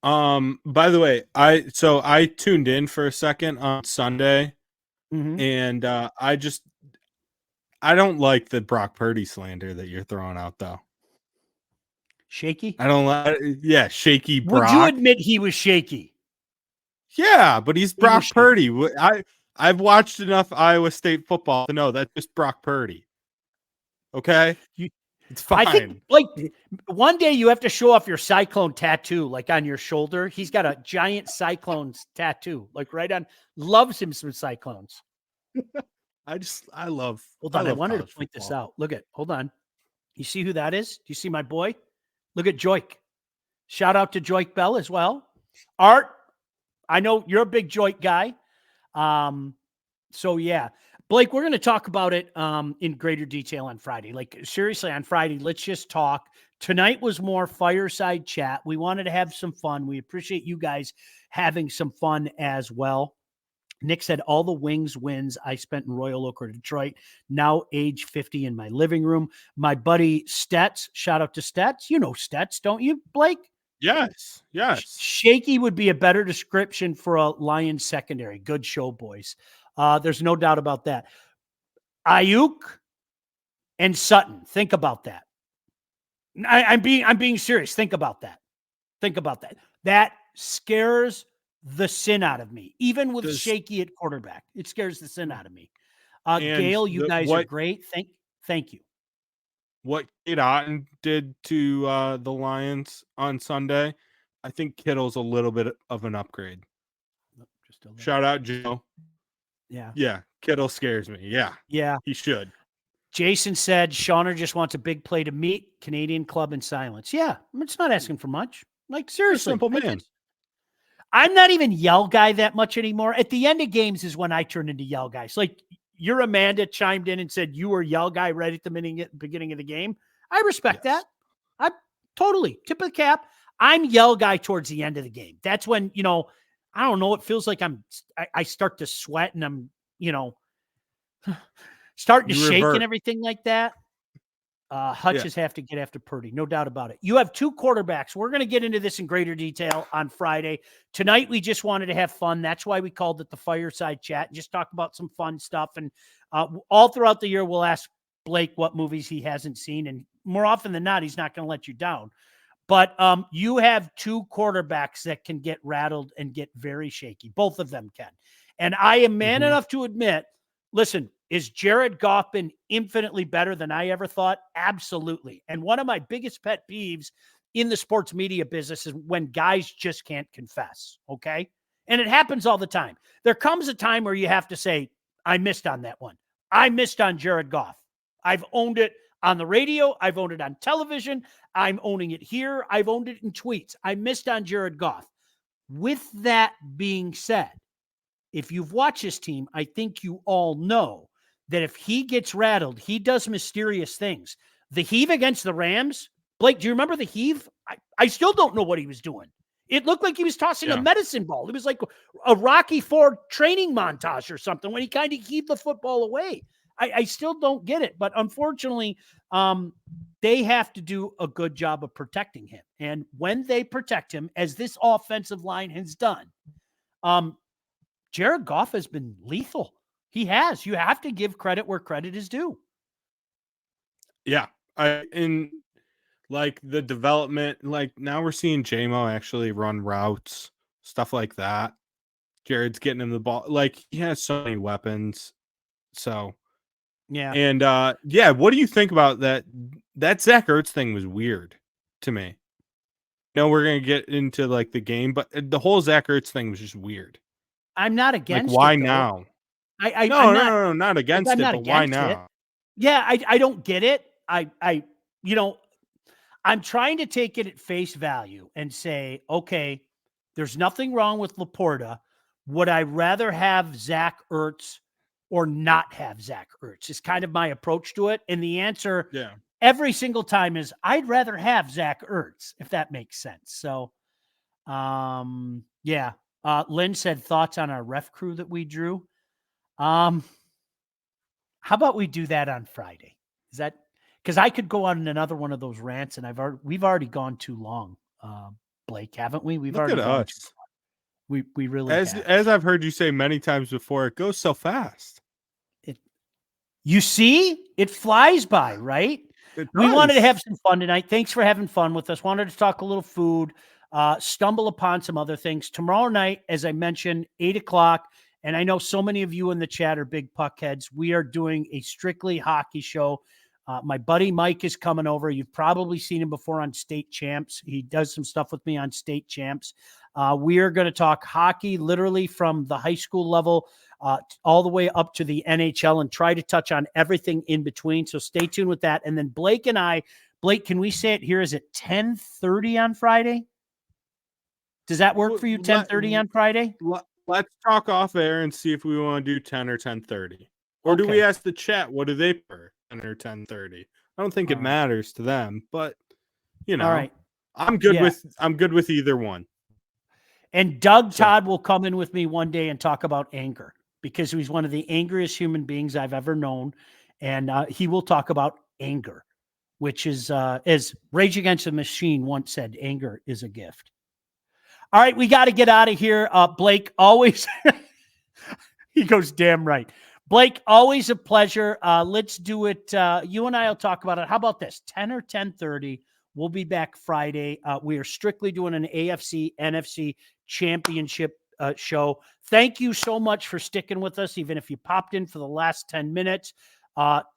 By the way, I tuned in for a second on Sunday, and I don't like the Brock Purdy slander that you're throwing out, though. Shaky? I don't like, shaky Brock. Would you admit he was shaky? Yeah, but he's Brock Purdy. I've watched enough Iowa State football to know that's just Brock Purdy. Okay? It's fine. I think, like, one day you have to show off your Cyclone tattoo, like on your shoulder. He's got a giant Cyclones tattoo, like right on. Loves him some Cyclones. I love. Hold on, I wanted to point this out. Hold on. You see who that is? Do you see my boy? Look at Joik. Shout out to Joik Bell as well. Art, I know you're a big joint guy. So yeah, Blake, we're going to talk about it in greater detail on Friday. Like seriously, on Friday, let's just talk. Tonight was more fireside chat. We wanted to have some fun. We appreciate you guys having some fun as well. Nick said, all the wings wins I spent in Royal Oak or Detroit, now age 50 in my living room. My buddy Stets, shout out to Stets. You know Stets, don't you, Blake? Yes. Yes. Shaky would be a better description for a Lions secondary. Good show, boys. There's no doubt about that. Ayuk and Sutton. Think about that. I'm being serious. Think about that. Think about that. That scares the sin out of me. Even with Shaky at quarterback, it scares the sin out of me. Gail, you guys are great. Thank you. What Kate Otten did to the Lions on Sunday, I think Kittle's a little bit of an upgrade. Just a little. Shout out Joe. Yeah. Yeah. Kittle scares me. Yeah. Yeah. He should. Jason said Shauner just wants a big play to meet Canadian club in silence. Yeah. It's not asking for much. Like seriously. Simple man. I'm not even yell guy that much anymore. At the end of games is when I turn into yell guys. Like your Amanda chimed in and said you were yell guy right at the beginning of the game. I respect that. I totally tip of the cap. I'm yell guy towards the end of the game. That's when, I don't know. It feels like I start to sweat and I'm, starting to shake and everything like that. Hutches have to get after Purdy. No doubt about it. You have two quarterbacks. We're going to get into this in greater detail on Friday. Tonight, we just wanted to have fun. That's why we called it the Fireside Chat and just talk about some fun stuff. And all throughout the year, we'll ask Blake what movies he hasn't seen. And more often than not, he's not going to let you down. But you have two quarterbacks that can get rattled and get very shaky. Both of them can. And I am man enough to admit, listen, is Jared Goff been infinitely better than I ever thought? Absolutely. And one of my biggest pet peeves in the sports media business is when guys just can't confess, okay? And it happens all the time. There comes a time where you have to say, I missed on that one. I missed on Jared Goff. I've owned it on the radio. I've owned it on television. I'm owning it here. I've owned it in tweets. I missed on Jared Goff. With that being said, if you've watched his team, I think you all know that if he gets rattled, he does mysterious things. The heave against the Rams, Blake, do you remember the heave? I still don't know what he was doing. It looked like he was tossing a medicine ball. It was like a Rocky IV training montage or something when he kind of heaved the football away. I still don't get it. But unfortunately, they have to do a good job of protecting him. And when they protect him, as this offensive line has done, Jared Goff has been lethal. He has. You have to give credit where credit is due. Yeah. In like the development, like now we're seeing JMO actually run routes, stuff like that. Jared's getting him the ball. Like he has so many weapons. So, yeah. And what do you think about that? That Zach Ertz thing was weird to me. No, we're going to get into like the game, but the whole Zach Ertz thing was just weird. I'm not against it. Why it, now? No, not against it, but why now? It. Yeah, I don't get it. I'm trying to take it at face value and say, okay, there's nothing wrong with Laporta. Would I rather have Zach Ertz or not have Zach Ertz? Is kind of my approach to it. And the answer every single time is I'd rather have Zach Ertz, if that makes sense. So, Lynn said thoughts on our ref crew that we drew. How about we do that on Friday? Is that because I could go on another one of those rants, and we've already gone too long, Blake, haven't we? We've Look already at gone us. We really as I've heard you say many times before, it goes so fast. You see, it flies by, right? We wanted to have some fun tonight. Thanks for having fun with us. Wanted to talk a little food, stumble upon some other things. Tomorrow night, as I mentioned, 8:00. And I know so many of you in the chat are big puck heads. We are doing a strictly hockey show. My buddy Mike is coming over. You've probably seen him before on State Champs. He does some stuff with me on State Champs. We are going to talk hockey literally from the high school level all the way up to the NHL and try to touch on everything in between. So stay tuned with that. And then Blake, can we say it here? Is it 10:30 on Friday? Does that work for you? 10:30 on Friday? Let's talk off air and see if we want to do 10 or 10:30. Or do we ask the chat, what do they prefer, 10 or 10:30? I don't think it matters to them, but you know, All right. I'm good with either one. And Todd will come in with me one day and talk about anger, because he's one of the angriest human beings I've ever known. And he will talk about anger, which is, as Rage Against the Machine once said, anger is a gift. All right, we got to get out of here. Blake, always, he goes, damn right. Blake, always a pleasure. Let's do it. You and I will talk about it. How about this? 10 or 10:30. We'll be back Friday. We are strictly doing an AFC, NFC Championship show. Thank you so much for sticking with us, even if you popped in for the last 10 minutes.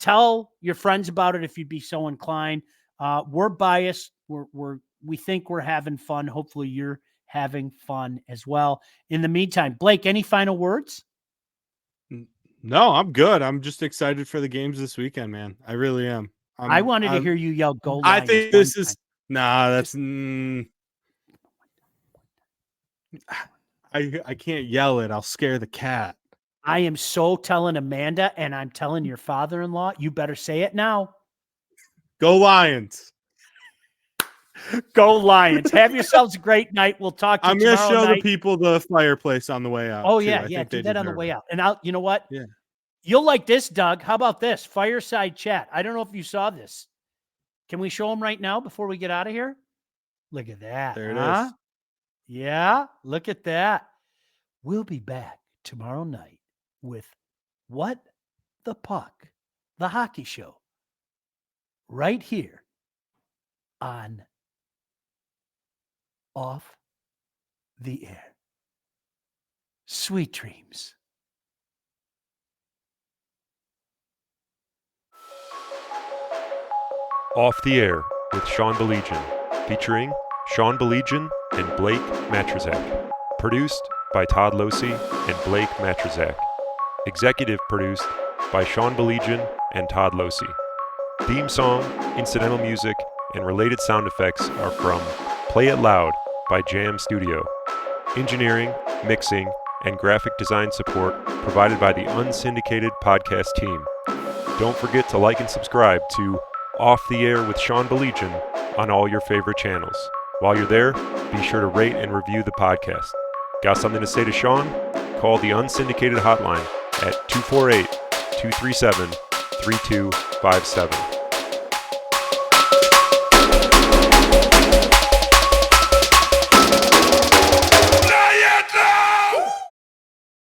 Tell your friends about it if you'd be so inclined. We're biased. We think we're having fun. Hopefully you're having fun as well. In the meantime, Blake, any final words? No, I'm good. I'm just excited for the games this weekend, man. I really am. I wanted to hear you yell "Go Lions." I think this is that's. I can't yell it. I'll scare the cat. I am so telling Amanda, and I'm telling your father-in-law. You better say it now. Go Lions! Go Lions! Have yourselves a great night. We'll talk to you tomorrow night. I'm going to show the people the fireplace on the way out. Oh yeah, do that on the way out. And you know what? Yeah. You'll like this, Doug. How about this? Fireside Chat. I don't know if you saw this. Can we show them right now before we get out of here? Look at that. There it is. Yeah, look at that. We'll be back tomorrow night with Wut The Puck, the hockey show, right here on Off the Air. Sweet dreams. Off the Air with Sean Baligian, featuring Sean Baligian and Blake Majchrzak. Produced by Todd Losey and Blake Majchrzak. Executive produced by Sean Baligian and Todd Losey. Theme song, incidental music, and related sound effects are from Play It Loud by Jam Studio. Engineering, mixing, and graphic design support provided by the Unsyndicated podcast team. Don't forget to like and subscribe to Off the Air with Sean Baligian on all your favorite channels. While you're there, be sure to rate and review the podcast. Got something to say to Sean? Call the Unsyndicated hotline at 248-237-3257.